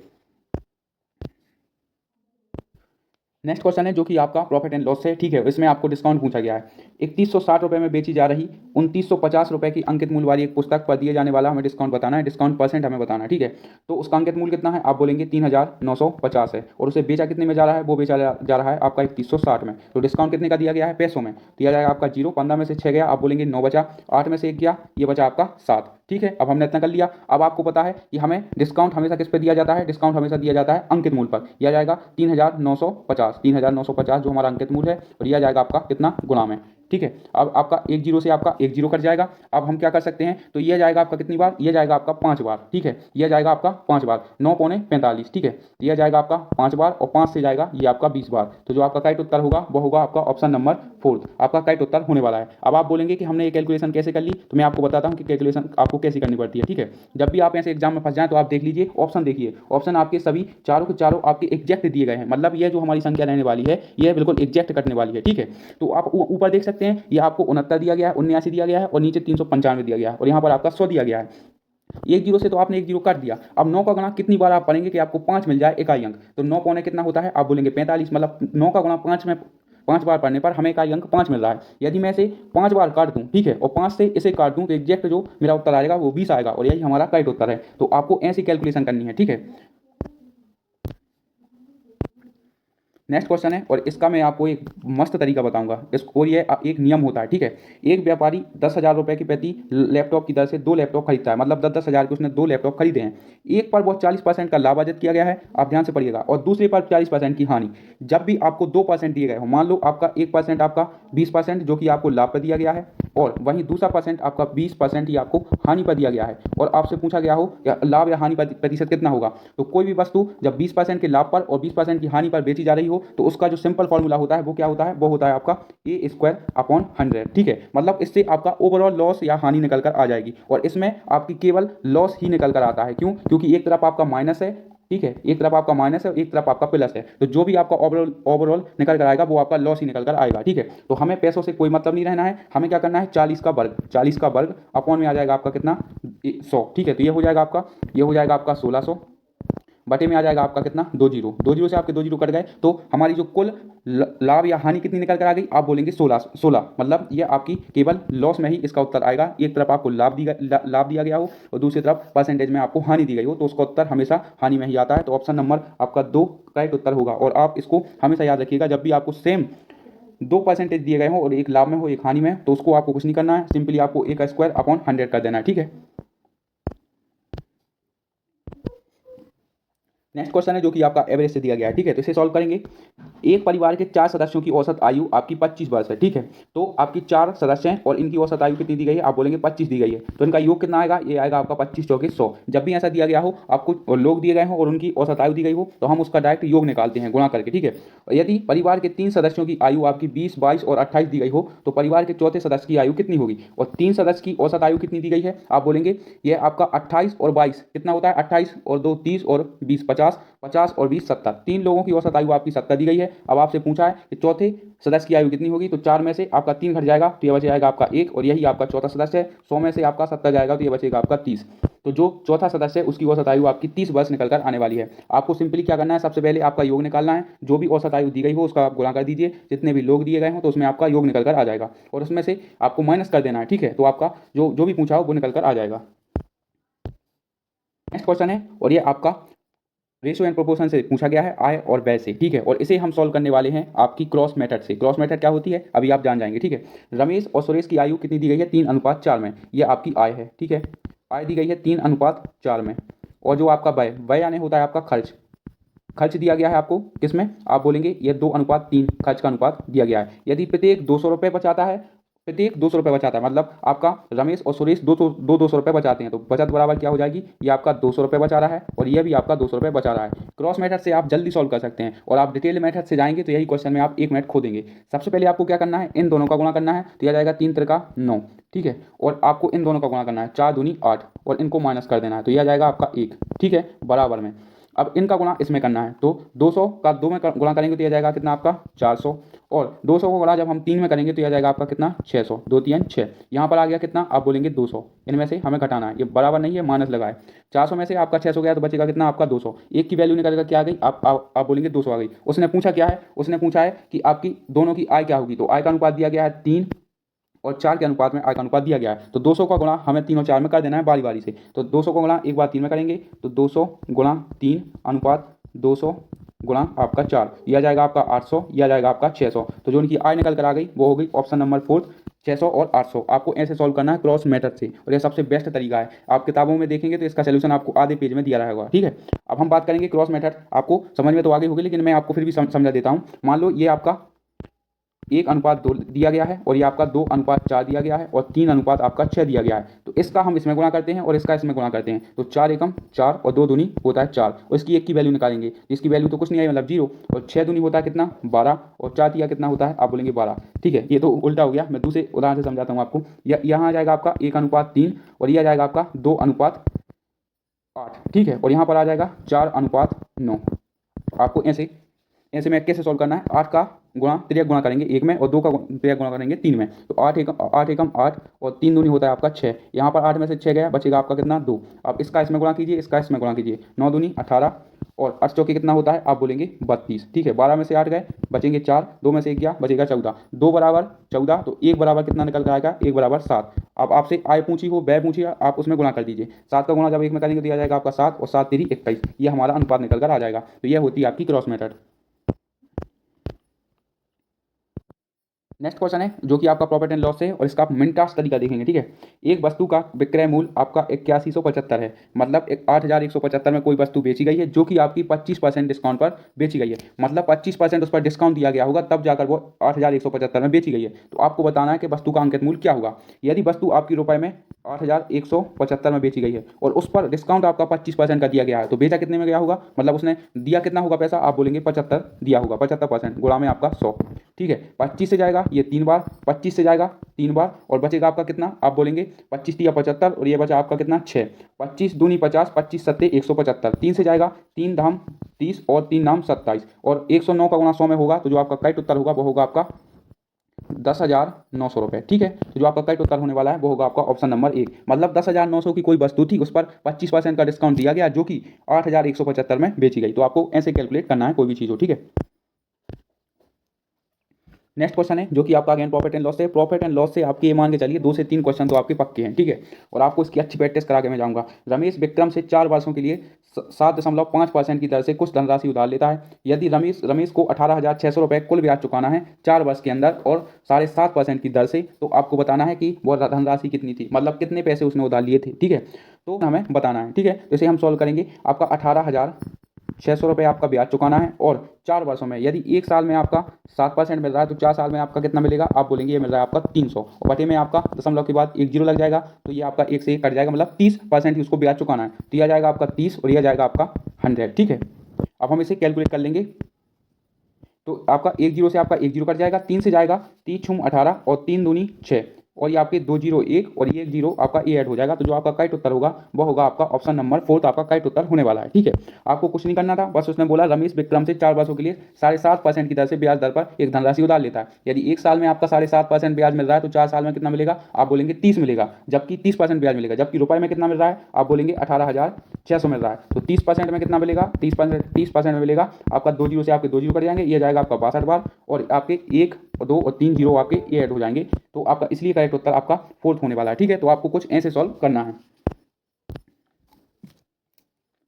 A: नेक्स्ट क्वेश्चन है जो कि आपका प्रॉफिट एंड लॉस है। ठीक है, इसमें आपको डिस्काउंट पूछा गया है। 3160 रुपये में बेची जा रही 2950 रुपये की अंकित मूल्य वाली एक पुस्तक पर दिए जाने वाला हमें डिस्काउंट बताना है, डिस्काउंट परसेंट हमें बताना है। ठीक है, तो उसका अंकित मूल्य कितना है, आप बोलेंगे 3950 है, और उसे बेचा कितने में जा रहा है, वो बेचा जा रहा है आपका 3160 में। तो डिस्काउंट कितने का दिया गया है, पैसों में, तो यह जाएगा आपका 0, 15 में से 6 गया, आप बोलेंगे 9 बचा, 8 में से 1 गया, ये बचा आपका 7। ठीक है, अब हमने इतना कर लिया। अब आपको पता है कि हमें डिस्काउंट हमेशा किस पे दिया जाता है, डिस्काउंट हमेशा दिया जाता है अंकित मूल्य पर। यह जाएगा 3950 जो हमारा अंकित मूल्य है, और यह जाएगा आपका कितना, गुणा में। ठीक है, अब आपका 1 0 से आपका 1 0 कट जाएगा। अब हम क्या कर सकते हैं, तो यह जाएगा आपका कितनी बार, यह जाएगा आपका 5 बार। ठीक है, यह जाएगा आपका 5 बार, 9 पौने 45। ठीक है, यह जाएगा आपका 5 बार, और 5 से जाएगा ये आपका 20 बार। तो जो आपका करेक्ट उत्तर होगा वो होगा आपका ऑप्शन नंबर 4, आपका करेक्ट उत्तर होने वाला है। अब आप बोलेंगे कि हमने ये कैलकुलेशन कैसे कर ली, तो मैं आपको बताता हूँ कि कैलकुलेशन आपको कैसे करनी पड़ती है। ठीक है, जब भी आप ऐसे एग्जाम में फंस जाएं तो आप देख लीजिए ऑप्शन, देखिए ऑप्शन आपके सभी चारों के चारों आपके एग्जैक्ट दिए गए हैं, मतलब ये जो हमारी संख्या रहने वाली है ये बिल्कुल एग्जैक्ट कटने वाली है। ठीक है, तो आप ऊपर देख सकते हैं, ये आपको 69 दिया गया है, 79 दिया गया है, और नीचे 395 दिया गया है, और यहाँ पर आपका 100 दिया गया है। 1 0 से तो आपने 1 0 काट दिया। अब 9 का गुणा कितनी बार आप पढ़ेंगे कि आपको 5 मिल जाए इकाई अंक, तो 9 पौने कितना होता है, आप बोलेंगे 45, मतलब 9 का गुणा 5 में 5 बार पढ़ने पर हमें इकाई अंक 5 मिल रहा है। यदि मैं इसे 5 बार काट दूं, ठीक है, और 5 से इसे काट दूं, तो एग्जैक्ट जो मेरा उत्तर आएगा वो 20 आएगा, और यही हमारा करेक्ट उत्तर है। तो आपको ऐसी कैलकुलेशन करनी है। ठीक है, नेक्स्ट क्वेश्चन है, और इसका मैं आपको एक मस्त तरीका बताऊंगा। इसको, ये एक नियम होता है। ठीक है, एक व्यापारी 10,000 रुपये की प्रति लैपटॉप की दर से 2 लैपटॉप खरीदता है, मतलब 10,000 के उसने 2 लैपटॉप खरीदे हैं। एक पर वो 40% का लाभ अर्जित किया गया है, आप ध्यान से पढ़िएगा, और दूसरे पर 40% की हानि। जब भी आपको 2% दिए गए हो, मान लो आपका 1% आपका 20% जो कि आपको लाभ पर दिया गया है, और वहीं दूसरा परसेंट आपका 20% ही आपको हानि पर दिया गया है, और आपसे पूछा गया हो या लाभ या हानि प्रतिशत कितना होगा, तो कोई भी वस्तु जब 20% के लाभ पर और 20% की हानि पर बेची जा रही हो, तो उसका जो सिंपल फॉर्मूला होता है वो क्या होता है, वो होता है आपका a² / 100। ठीक है, मतलब इससे आपका ओवरऑल लॉस या हानि निकल कर आ जाएगी, और इसमें आपकी केवल लॉस ही निकल कर आता है। क्यों? क्योंकि एक तरफ आपका माइनस है, ठीक है, एक तरफ आपका माइनस है, एक तरफ आपका प्लस है, तो जो भी आपका ओवरऑल निकल कर आएगा वो आपका लॉस ही निकल कर आएगा। ठीक है, तो हमें पैसों से कोई मतलब नहीं रहना है, हमें क्या करना है, 40 का वर्ग अपॉन में आ जाएगा आपका कितना, 100। ठीक है, तो ये हो जाएगा आपका 1600 बटे में आ जाएगा आपका कितना, 2 जीरो से आपके 2 जीरो कट गए, तो हमारी जो कुल लाभ या हानि कितनी निकल कर आ गई, आप बोलेंगे 16। मतलब ये आपकी केवल लॉस में ही इसका उत्तर आएगा। एक तरफ आपको लाभ दिया गया हो और दूसरी तरफ परसेंटेज में आपको हानि दी गई हो, तो उसका उत्तर हमेशा हानि में ही आता है। तो ऑप्शन नंबर आपका 2 करेक्ट उत्तर होगा। और आप इसको हमेशा याद रखिएगा, जब भी आपको सेम 2% दिए गए हो और एक लाभ में हो एक हानि में, तो उसको आपको कुछ नहीं करना है, सिंपली आपको a² / 100 कर देना है। ठीक है, नेक्स्ट क्वेश्चन है जो कि आपका एवरेज से दिया गया है। ठीक है, तो इसे सॉल्व करेंगे। एक परिवार के 4 सदस्यों की औसत आयु आपकी 25 वर्ष है। ठीक है, तो आपकी 4 सदस्य हैं और इनकी औसत आयु कितनी दी गई है, आप बोलेंगे 25 दी गई है, तो इनका योग कितना आएगा, ये आएगा आपका 25 चौके 100। जब भी ऐसा दिया गया हो, आपको लोग दिए गए हो और उनकी औसत आयु दी गई हो, तो हम उसका डायरेक्ट योग निकालते हैं गुणा करके। ठीक है, यदि परिवार के 3 सदस्यों की आयु आपकी 20, 22 और 28 दी गई हो, तो परिवार के चौथे सदस्य की आयु कितनी होगी, और 3 सदस्य की औसत आयु कितनी दी गई है, आप बोलेंगे यह आपका 28 और 22 कितना होता है, 28 और 2 30 और 20 50, 50 और 20 70, 3 लोगों की औसत आयु आपकी 70 दी गई है। अब आपसे पूछा है कि चौथे सदस्य की आयु कितनी होगी, तो 4 में से आपका 3 घट जाएगा, तो यह बच जाएगा आपका 1, और यही आपका चौथा सदस्य है। 100 में से आपका 70 जाएगा, तो यह बचेगा आपका 30। तो जो चौथा सदस्य है उसकी औसत आयु आपकी 30 वर्ष निकल कर आने वाली है। आपको सिंपली क्या करना है, सबसे पहले आपका योग निकालना है। जो भी औसत आयु दी गई हो उसका आप गुणा कर दीजिए, जितने भी लोग दिए गए हो तो उसमें आपका योग निकल कर आ जाएगा, और उसमें से आपको माइनस कर देना है। ठीक है, तो आपका जो भी पूछा हो वो निकल कर आ जाएगा। नेक्स्ट क्वेश्चन है, और ये आपका रेशियो एंड प्रोपोर्शन से पूछा गया है, आय और व्यय से। ठीक है, और इसे हम सॉल्व करने वाले हैं आपकी क्रॉस मेथड से। क्रॉस मेथड क्या होती है अभी आप जान जाएंगे। ठीक है, रमेश और सुरेश की आयु कितनी दी गई है, 3:4 में, ये आपकी आय है। ठीक है, आय दी गई है 3:4 में, और जो आपका व्यय यानी होता है आपका खर्च दिया गया है आपको किसमें, आप बोलेंगे ये 2:3 खर्च का अनुपात दिया गया है। यदि प्रत्येक 200 रुपये बचाता है, प्रत्येक 200 रुपये बचाता है, मतलब आपका रमेश और सुरेश 200 रुपये बचाते हैं, तो बचत बराबर क्या हो जाएगी, ये आपका 200 रुपये बचा रहा है और ये भी आपका 200 रुपये बचा रहा है। क्रॉस मेथड से आप जल्दी सॉल्व कर सकते हैं, और आप डिटेल मेथड से जाएंगे तो यही क्वेश्चन में आप 1 मिनट खो देंगे। सबसे पहले आपको क्या करना है, इन दोनों का गुणा करना है, तो यह जाएगा 3 त्रिका 9। ठीक है, और आपको इन दोनों का गुणा करना है, 4 दूनी 8, और इनको माइनस कर देना है, तो यह जाएगा आपका 1। ठीक है, बराबर में अब इनका गुणा इसमें करना है, तो 200 का 2 में गुणा करेंगे तो यह जाएगा कितना आपका 400, और 200 को गुणा जब हम 3 में करेंगे तो यह जाएगा आपका कितना 600, 2 3 6। यहाँ पर आ गया कितना, आप बोलेंगे 200, इनमें से हमें घटाना है, ये बराबर नहीं है, माइनस लगाए। 400 में से आपका 600 गया तो बचेगा कितना आपका 200। एक की वैल्यू निकल कर क्या आ गई, आप बोलेंगे 200 आ गई। उसने पूछा क्या है, उसने पूछा है कि आपकी दोनों की आय क्या होगी, तो आय का अनुपात दिया गया है 3 और 4 के अनुपात में आय का अनुपात दिया गया है, तो 200 का गुणा हमें 3 और 4 में कर देना है बारी बारी से। तो 200 का गुणा एक बार 3 में करेंगे, तो 200 गुणा 3 अनुपात 200 गुणा आपका 4, यह आ जाएगा आपका 800, यह आ जाएगा आपका 600। तो जो उनकी आय निकल कर आ गई वो हो गई ऑप्शन नंबर 4, 600 और 800। आपको ऐसे सॉल्व करना है क्रॉस मेथड से, और यह सबसे बेस्ट तरीका है। आप किताबों में देखेंगे तो इसका सोल्यूशन आपको आधे पेज में दिया रहेगा। ठीक है, अब हम बात करेंगे क्रॉस मेथड, आपको समझ में तो आगे होगी, लेकिन मैं आपको फिर भी समझा देता हूँ। मान लो ये आपका 1:2 दिया गया है, और ये आपका 2:4 दिया गया है, और 3 आपका 6 दिया गया है। तो इसका हम इसमें गुणा करते हैं और इसका इसमें गुणा करते हैं, तो 4 एकम 4 और 2 दूनी होता है 4, और इसकी एक की वैल्यू निकालेंगे, इसकी वैल्यू तो कुछ नहीं आई, मतलब 0, और 6 दूनी होता है कितना 12, और 4 दिया कितना होता है, आप बोलेंगे 12। ठीक है, ये तो उल्टा हो गया, मैं दूसरे उदाहरण से समझाता हूँ आपको। यहाँ आ जाएगा आपका 1:3, और यह आ जाएगा आपका 2:8। ठीक है, और यहाँ पर आ जाएगा 4:9। आपको ऐसे में कैसे सॉल्व करना है, 8 का गुणा तिर्यक गुणा करेंगे 1 में, और 2 का तिर्यक गुणा करेंगे 3 में, तो 8 एकम 8 और 3 दूनी होता है आपका 6। यहाँ पर 8 में से 6 गया, बचेगा आपका कितना 2। अब इसका इसमें गुणा कीजिए, इसका इसमें गुणा कीजिए, 9 दूनी 18, और 8 चौके कितना होता है, आप बोलेंगे 32। ठीक है, 12 में से 8 गए, बचेंगे 4, 2 में से 1 गया, बचेगा 14, 2 बराबर 14, तो 1 बराबर कितना निकल कर आएगा, 1 बराबर 7। अब आपसे आय पूछी हो, व्यय पूछी है, आप उसमें गुणा कर दीजिए। 7 का गुणा जब 1 में करेंगे तो यह आ जाएगा आपका 7, और 7 तेरी 21, ये हमारा अनुपात निकल कर आ जाएगा। तो यह होती है आपकी क्रॉस मेथड। नेक्स्ट क्वेश्चन है जो कि आपका प्रॉफिट एंड लॉस है और इसका आप मिनटास तरीका देखेंगे। ठीक है, एक वस्तु का विक्रय मूल्य आपका 8175 है, मतलब 8175 में कोई वस्तु बेची गई है जो कि आपकी 25% डिस्काउंट पर बेची गई है, मतलब 25% उस पर डिस्काउंट दिया गया होगा तब जाकर वो 8175 में बेची गई है। तो आपको बताना है कि वस्तु का अंकित मूल्य क्या होगा। यदि वस्तु आपकी रुपए में 8175 में बेची गई है और उस पर डिस्काउंट आपका 25% का दिया गया है, तो बेचा कितने में गया होगा, मतलब उसने दिया कितना होगा पैसा, आप बोलेंगे 75 दिया होगा, 75% गुणा में आपका 100। ठीक है, 25 से जाएगा ये 3 बार, 25 से जाएगा 3 बार और बचेगा आपका कितना, आप बोलेंगे 25 या 75 और ये बचा आपका कितना 6, 25 दूनी 50, 25 सत्ते 175, 3 से जाएगा 3 धाम 30 और 3 नाम 27 और 109 का गुणा 100 में होगा, तो जो आपका करेक्ट उत्तर होगा वो होगा आपका 10,900 रुपये। ठीक है, तो जो आपका करेक्ट उत्तर होने वाला है वो होगा आपका ऑप्शन नंबर 1, मतलब 10,900 की कोई वस्तु थी, उस पर 25% का डिस्काउंट दिया गया जो कि 8,175 में बेची गई। तो आपको ऐसे कैलकुलेट करना है कोई भी चीज़ हो। ठीक है, नेक्स्ट क्वेश्चन है जो कि आपका अगेन प्रॉफिट एंड लॉस है। प्रॉफिट एंड लॉस से आपके ये मान के चलिए 2 से 3 क्वेश्चन तो आपके पक्के हैं। ठीक है, और आपको इसकी अच्छी प्रैक्टिस करा के मैं जाऊंगा। रमेश विक्रम से 4 वर्षों के लिए 7.5% की दर से कुछ धनराशि उधार लेता है। यदि रमेश को 18,600 रुपये कुल ब्याज चुकाना है 4 वर्ष के अंदर और 7.5% की दर से, तो आपको बताना है कि वह धनराशि कितनी थी, मतलब कितने पैसे उसने उधार लिए थे। ठीक है, तो हमें बताना है। ठीक है, जैसे हम सॉल्व करेंगे, आपका 18,600 रुपये आपका ब्याज चुकाना है और 4 वर्षों में, यदि 1 साल में आपका 7% मिल रहा है तो 4 साल में आपका कितना मिलेगा, आप बोलेंगे ये मिल रहा है आपका 300 और बटे में आपका दशमलव के बाद 1 जीरो लग जाएगा, तो ये आपका 1 से 1 कट जाएगा, मतलब 30% ही उसको ब्याज चुकाना है। तो यह जाएगा आपका 30 और यह जाएगा आपका 100। ठीक है, अब हम इसे कैलकुलेट कर लेंगे, तो आपका 1 जीरो से आपका 1 जीरो कट जाएगा, 3 से जाएगा 3 छूम 18 और 3 दूनी 6 और ये आपके 2 जीरो 1 और ये 1 जीरो आपका ए ऐड हो जाएगा। तो जो आपका करेक्ट उत्तर होगा वो होगा आपका ऑप्शन नंबर 4 आपका करेक्ट उत्तर होने वाला है। ठीक है, आपको कुछ नहीं करना था, बस उसने बोला रमेश विक्रम से 4 वर्षों के लिए 7.5% की दर से ब्याज दर पर एक धनराशि उधार लेता है। यदि 1 साल में आपका 7.5% ब्याज मिल रहा है तो 4 साल में कितना मिलेगा, आप बोलेंगे 30 मिलेगा, जबकि 30% ब्याज मिलेगा, जबकि रुपए में कितना मिल रहा है, आप बोलेंगे 18,600 मिल रहा है। तो 30% में कितना मिलेगा, 30% में मिलेगा आपका 2 जीरो से आपके 2 जीरो कट जाएंगे, ये जाएगा आपका 62 बार और आपके 1 और 2 और 3 जीरो आपके ये ऐड हो जाएंगे। तो आपका इसलिए करेक्ट उत्तर आपका 4 होने वाला है। ठीक है, तो आपको कुछ ऐसे सॉल्व करना है।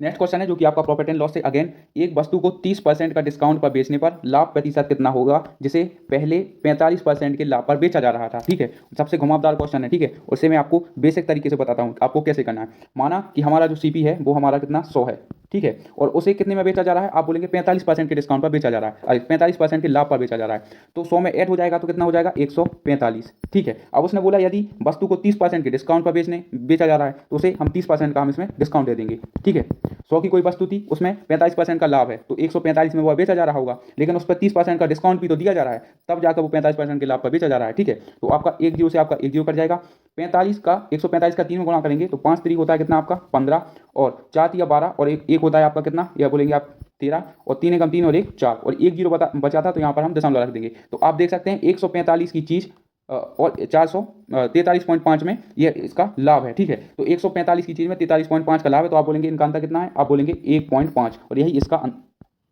A: नेक्स्ट क्वेश्चन है जो कि आपका प्रॉफिट एंड लॉस से अगेन, एक वस्तु को 30% का डिस्काउंट पर बेचने पर लाभ प्रतिशत कितना होगा जिसे पहले 45% के लाभ पर बेचा जा रहा था। ठीक है, सबसे घुमावदार क्वेश्चन है। ठीक है, उससे मैं आपको बेसिक तरीके से बताता हूँ आपको कैसे करना है। माना कि हमारा जो सीपी है वो हमारा कितना 100 है। ठीक है, और उसे कितने में बेचा जा रहा है, आप बोलेंगे 45% के डिस्काउंट पर बेचा जा रहा है, 45% के लाभ पर बेचा जा रहा है, तो 100 में ऐड हो जाएगा तो कितना हो जाएगा 145। ठीक है, अब उसने बोला यदि वस्तु को 30% के डिस्काउंट पर बेचा जा रहा है तो उसे हम 30% का हम इसमें डिस्काउंट दे देंगे। ठीक है, 100 की कोई वस्तु थी उसमें 45% का लाभ है तो 145 में वो बेचा जा रहा होगा, लेकिन उस पर 30% का डिस्काउंट भी तो दिया जा रहा है, तब जाकर वो 45% के लाभ पर बेचा जा रहा है। ठीक है, तो आपका 1 जीरो से आपका 1 जीरो कट जाएगा, 45 का 145 का 3 में गुणा करेंगे तो 5 3 होता है कितना आपका 15 और 4 या 12 और एक होता है आपका कितना, यह बोलेंगे आप 13 और 3 एकम 3 और 1 4 और 1 जीरो बचा था तो यहाँ पर हम दशमलव रख देंगे। तो आप देख सकते हैं 145 की चीज़ और 443.5 में ये इसका लाभ है। ठीक है, तो 145 की चीज़ में 43.5 का लाभ है, तो आप बोलेंगे इनका अंतर कितना है, आप बोलेंगे 1.5 और यही इसका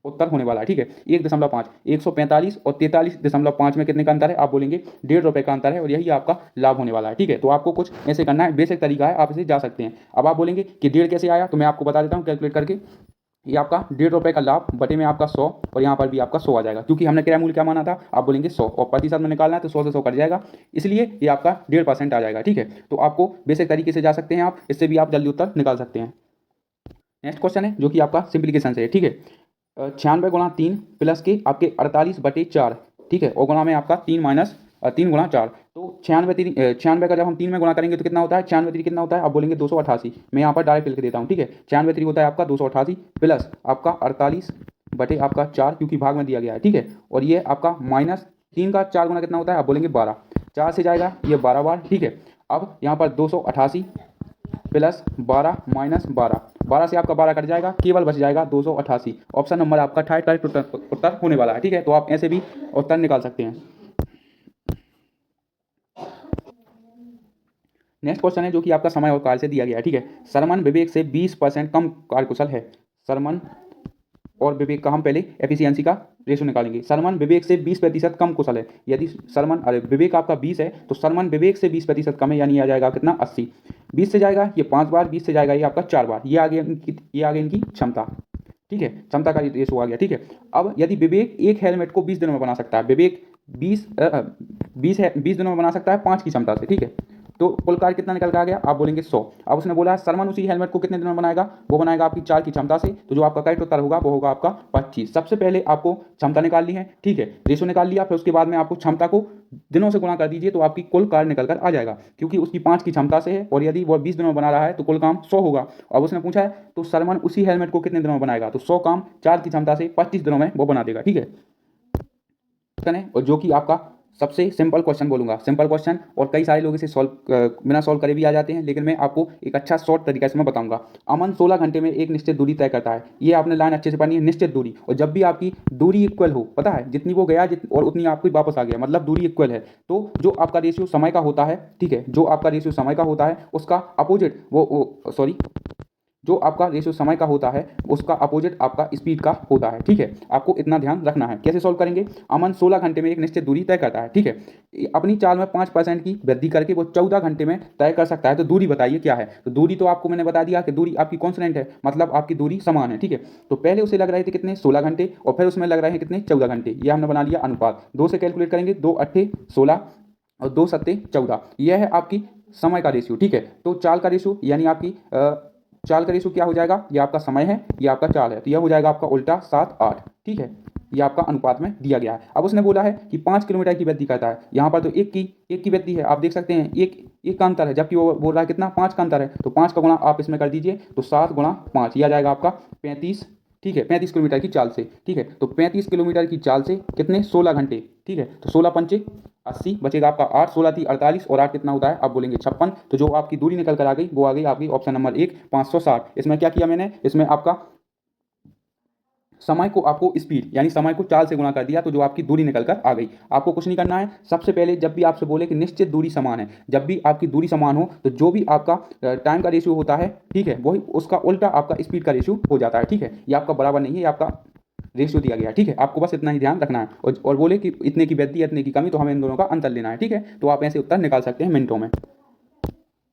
A: उत्तर होने वाला है। ठीक है, 1.5 145 और 43.5 में कितने का अंतर है, आप बोलेंगे 1.5 रुपये का अंतर है और यही आपका लाभ होने वाला है। ठीक है, तो आपको कुछ ऐसे करना है, बेसिक तरीका है, आप इसे जा सकते हैं। अब आप बोलेंगे कि 1.5 कैसे आया, तो मैं आपको बता देता हूँ कैलकुलेट करके। ये आपका 1.5 रुपये का लाभ बटे में आपका 100 और यहाँ पर भी आपका 100 आ जाएगा, क्योंकि हमने क्रय मूल्य क्या माना था, आप बोलेंगे 100 और प्रतिशत में निकालना है तो 100 से 100 कट जाएगा, इसलिए ये आपका 1.5% आ जाएगा। ठीक है, तो आपको बेसिक तरीके से जा सकते हैं, आप इससे भी आप जल्दी उत्तर निकाल सकते हैं। नेक्स्ट क्वेश्चन है जो कि आपका सिंप्लीकेशन से है। ठीक है, 96 गुणा 3 प्लस के आपके 48/4। ठीक है, और गुणा में आपका 3 माइनस 3 गुणा 4, तो 96 का जब हम 3 में गुणा करेंगे तो कितना होता है, 96 कितना होता है, आप बोलेंगे 288। मैं यहाँ पर डायरेक्ट लिख देता हूँ। ठीक है, 96 होता है आपका 288 प्लस आपका 48/4 क्योंकि भाग में दिया गया है। ठीक है, और ये आपका माइनस 3 का 4 गुना कितना होता है, आप बोलेंगे 12, 4 से जाएगा ये 12 बार। ठीक है, अब यहाँ पर 288 प्लस 12 माइनस 12, 12 से आपका 12 कट जाएगा, केवल बच जाएगा 288। ऑप्शन नंबर आपका थर्ड करेक्ट उत्तर होने वाला है। ठीक है, तो आप ऐसे भी उत्तर निकाल सकते हैं। नेक्स्ट क्वेश्चन है जो कि आपका समय और कार्य से दिया गया है। ठीक है, सरमन विवेक से 20% कम कार्यकुशल है। सरमन और विवेक का हम पहले एफिशिएंसी का रेशो निकालेंगे। सरमन विवेक से 20% कम कुशल है। यदि विवेक आपका 20 है तो सरमन विवेक से 20% कम है, यानी आ जाएगा कितना 80। 20 से जाएगा ये 5 बार, 20 से जाएगा ये आपका 4 बार, ये आगे इनकी क्षमता। ठीक है, क्षमता का रेशो आ गया। ठीक है, अब यदि विवेक एक हेलमेट को 20 दिनों में बना सकता है, विवेक 20 दिनों में बना सकता है 5 की क्षमता से, ठीक है। तो कुल कार्य कितना निकल के आ गया, आप बोलेंगे 100। अब उसने बोला है सरमन उसी हेलमेट को कितने दिनों में बनाएगा, वो बनाएगा आपकी 4 की क्षमता से, तो जो आपका करेक्ट उत्तर होगा वो होगा आपका 25। सबसे पहले आपको क्षमता निकालनी है, ठीक है, रेशो निकाल लिया, फिर उसके बाद में आपको क्षमता को दिनों से गुणा कर दीजिए तो आपकी कुल कार्य निकल कर आ जाएगा, क्योंकि उसकी 5 की क्षमता से है और यदि वो 20 दिनों में बना रहा है तो कुल काम 100 होगा। अब उसने पूछा है तो सरमन उसी हेलमेट को कितने दिनों में बनाएगा, तो 100 काम 4 की क्षमता से 25 दिनों में वो बना देगा, ठीक है। और जो कि आपका सबसे सिंपल क्वेश्चन बोलूंगा, सिंपल क्वेश्चन, और कई सारे लोग इसे सॉल्व बिना सॉल्व करे भी आ जाते हैं, लेकिन मैं आपको एक अच्छा शॉर्ट तरीका से मैं बताऊंगा। अमन 16 घंटे में एक निश्चित दूरी तय करता है, ये आपने लाइन अच्छे से पढ़नी है, निश्चित दूरी। और जब भी आपकी दूरी इक्वल हो, पता है जितनी वो गया और उतनी आपको वापस आ गया, मतलब दूरी इक्वल है, तो जो आपका रेशियो समय का होता है, ठीक है, जो आपका रेशियो समय का होता है उसका अपोजिट सॉरी, जो आपका रेशियो समय का होता है उसका अपोजिट आपका स्पीड का होता है, ठीक है। आपको इतना ध्यान रखना है। कैसे सॉल्व करेंगे, अमन 16 घंटे में एक निश्चित दूरी तय करता है, ठीक है, अपनी चाल में 5% की वृद्धि करके वो 14 घंटे में तय कर सकता है, तो दूरी बताइए क्या है। तो दूरी तो आपको मैंने बता दिया कि दूरी आपकी कॉन्स्टेंट है, मतलब आपकी दूरी समान है, ठीक है। तो पहले उसे लग रहे थे कितने 16 घंटे, और फिर उसमें लग रहे हैं कितने 14 घंटे, ये हमने बना लिया अनुपात। 2 से कैलकुलेट करेंगे, 2 अट्ठे 16 और 2 सत्ते 14, यह है आपकी समय का रेशियो, ठीक है। तो चाल का रेशियो यानी आपकी चाल का रेशियो क्या हो जाएगा, ये आपका समय है, ये आपका चाल है, तो यह हो जाएगा आपका उल्टा 7 8, ठीक है। ये आपका अनुपात में दिया गया है। अब उसने बोला है कि 5 किलोमीटर की वृद्धि करता है, यहाँ पर तो एक की वृद्धि है, आप देख सकते हैं एक का अंतर है, जबकि वो बोल रहा है कितना 5 का अंतर है, तो 5 का गुणा आप इसमें कर दीजिए, तो 7 गुणा 5, यह आ जाएगा आपका 35, ठीक है, 35 किलोमीटर की चाल से, ठीक है। तो 35 किलोमीटर की चाल से कितने 16 घंटे, ठीक है, तो 16 पंचे 80, बचेगा आपका 8, 16 थी 48 और 8 कितना होता है, आप बोलेंगे 56। तो जो आपकी दूरी निकल कर आ गई वो आ गई आपकी ऑप्शन नंबर 1 560। इसमें क्या किया मैंने, इसमें आपका समय को आपको स्पीड यानी समय को चाल से गुणा कर दिया, तो जो आपकी दूरी निकल कर आ गई। आपको कुछ नहीं करना है, सबसे पहले जब भी आपसे बोले कि निश्चित दूरी समान है, जब भी आपकी दूरी समान हो तो जो भी आपका टाइम का रेशियो होता है, ठीक है, वही उसका उल्टा आपका स्पीड का रेशियो हो जाता है, ठीक है। ये आपका बराबर नहीं है, ये आपका रेशियो दिया गया, ठीक है। आपको बस इतना ही ध्यान रखना है, और बोले कि इतने की वृद्धि इतने की कमी, तो हमें इन दोनों का अंतर लेना है, ठीक है। तो आप ऐसे उत्तर निकाल सकते हैं मिनटों में।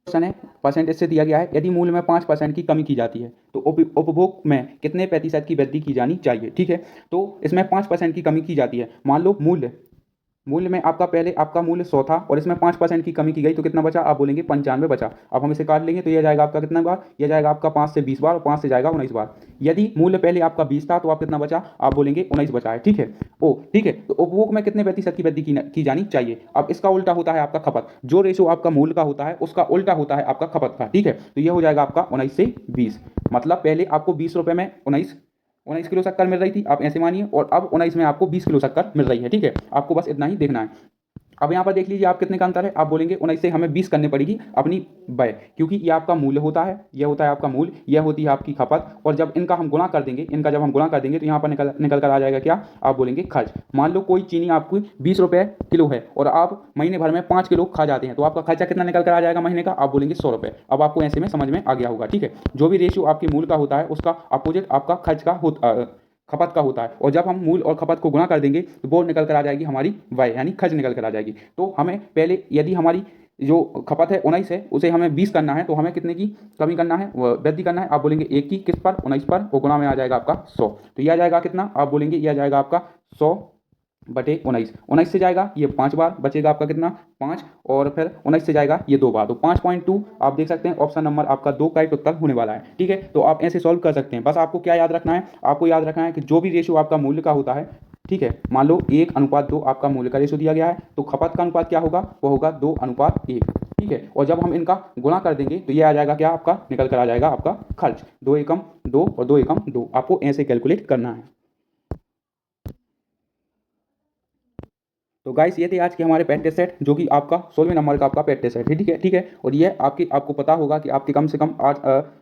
A: क्वेश्चन है परसेंटेज से दिया गया है, यदि मूल्य में 5% की कमी की जाती है तो उपभोग में कितने प्रतिशत की वृद्धि की जानी चाहिए, ठीक है। तो इसमें 5% की कमी की जाती है, मान लो मूल्य में आपका पहले आपका मूल्य 100 था और इसमें 5% की कमी की गई, तो कितना बचा, आप बोलेंगे 95 बचा। अब हम इसे काट लेंगे तो यह जाएगा आपका कितना बार, यह जाएगा आपका 5 से 20 बार और 5 से जाएगा 19 बार। यदि मूल्य पहले आपका 20 था तो आप कितना बचा, आप बोलेंगे 19 बचा है, ठीक है। ठीक है, तो उपभोग में कितने प्रतिशत की वृद्धि की जानी चाहिए। अब इसका उल्टा होता है आपका खपत, जो रेशो आपका मूल्य का होता है उसका उल्टा होता है आपका खपत का, ठीक है। तो यह हो जाएगा आपका 19 से 20, मतलब पहले आपको 20 रुपये में 19 किलो शक्कर मिल रही थी, आप ऐसे मानिए, और अब 19 में आपको 20 किलो शक्कर मिल रही है, ठीक है। आपको बस इतना ही देखना है। अब यहाँ पर देख लीजिए आप कितने का अंतर है, आप बोलेंगे 19 से हमें 20 करनी पड़ेगी अपनी व्यय, क्योंकि ये आपका मूल्य होता है, यह होता है आपका मूल्य, यह होती है आपकी खपत, और जब इनका हम गुणा कर देंगे, इनका जब हम गुणा कर देंगे तो यहाँ पर निकल कर आ जाएगा क्या, आप बोलेंगे खर्च। मान लो कोई चीनी आपको 20 रुपये किलो है और आप महीने भर में 5 किलो खा जाते हैं, तो आपका खर्चा कितना निकल कर आ जाएगा महीने का, आप बोलेंगे 100 रुपये। अब आपको ऐसे में समझ में आ गया होगा, ठीक है। जो भी रेशियो आपके मूल्य का होता है उसका अपोजिट आपका खर्च का खपत का होता है, और जब हम मूल और खपत को गुणा कर देंगे तो वो निकल कर आ जाएगी हमारी व्यय यानी खर्च निकल कर आ जाएगी। तो हमें पहले यदि हमारी जो खपत है 19 है उसे हमें 20 करना है, तो हमें कितने की कमी करना है, वृद्धि करना है, आप बोलेंगे 1 की, किस पर, 19 पर, वो गुणा में आ जाएगा आपका 100। तो यह आ जाएगा कितना, आप बोलेंगे यह आ जाएगा आपका 100 बटे 19, 19 से जाएगा ये 5 बार, बचेगा आपका कितना 5, और फिर 19 से जाएगा ये 2 बार, तो 5.2 आप देख सकते हैं ऑप्शन नंबर आपका 2 करेक्ट उत्तर होने वाला है, ठीक है। तो आप ऐसे सॉल्व कर सकते हैं। बस आपको क्या याद रखना है, आपको याद रखना है कि जो भी रेशियो आपका मूल्य का होता है, ठीक है, मान लो 1:2 आपका मूल्य का रेशियो दिया गया है, तो खपत का अनुपात क्या होगा, वो होगा 2:1, ठीक है। और जब हम इनका गुणा कर देंगे तो ये आ जाएगा क्या, आपका निकल कर आ जाएगा आपका खर्च, 2 एकम 2 और 2 एकम 2, आपको ऐसे कैलकुलेट करना है। तो गाइस ये थे आज के हमारे पैट टेस्ट सेट, जो कि आपका 16वें नंबर का आपका पैट टेस्ट सेट है, ठीक है, ठीक है। और ये आपको पता होगा कि आपके कम से कम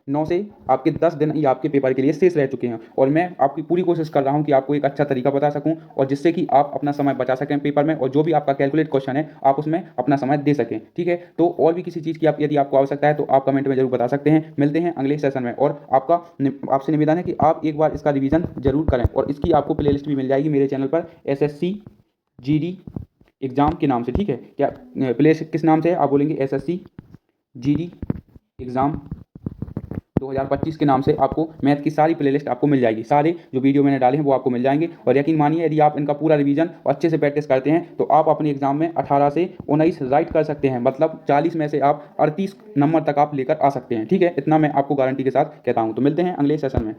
A: 9 से आपके 10 दिन ही आपके पेपर के लिए शेष रह चुके हैं, और मैं आपकी पूरी कोशिश कर रहा हूँ कि आपको एक अच्छा तरीका बता सकूँ, और जिससे कि आप अपना समय बचा सकें पेपर में, और जो भी आपका कैलकुलेट क्वेश्चन है आप उसमें अपना समय दे सकें, ठीक है। तो और भी किसी चीज़ की यदि आपको आवश्यकता है तो आप कमेंट में जरूर बता सकते हैं। मिलते हैं अगले सेशन में, और आपसे निवेदन है कि आप एक बार इसका रिवीजन जरूर करें, और इसकी आपको प्ले लिस्ट भी मिल जाएगी मेरे चैनल पर, SSC GD एग्जाम के नाम से, ठीक है। क्या प्ले किस नाम से है, आप बोलेंगे SSC GD एग्जाम 2025 के नाम से आपको मैथ की सारी प्लेलिस्ट आपको मिल जाएगी। सारे जो वीडियो मैंने डाले हैं वो आपको मिल जाएंगे। और यकीन मानिए यदि आप इनका पूरा रिवीजन और अच्छे से प्रैक्टिस करते हैं तो आप अपने एग्जाम में 18 से 19 राइट कर सकते हैं। मतलब 40 में से आप 38 नंबर तक आप लेकर आ सकते हैं। ठीक है, इतना मैं आपको गारंटी के साथ कहता हूँ। तो मिलते हैं अगले सेशन में।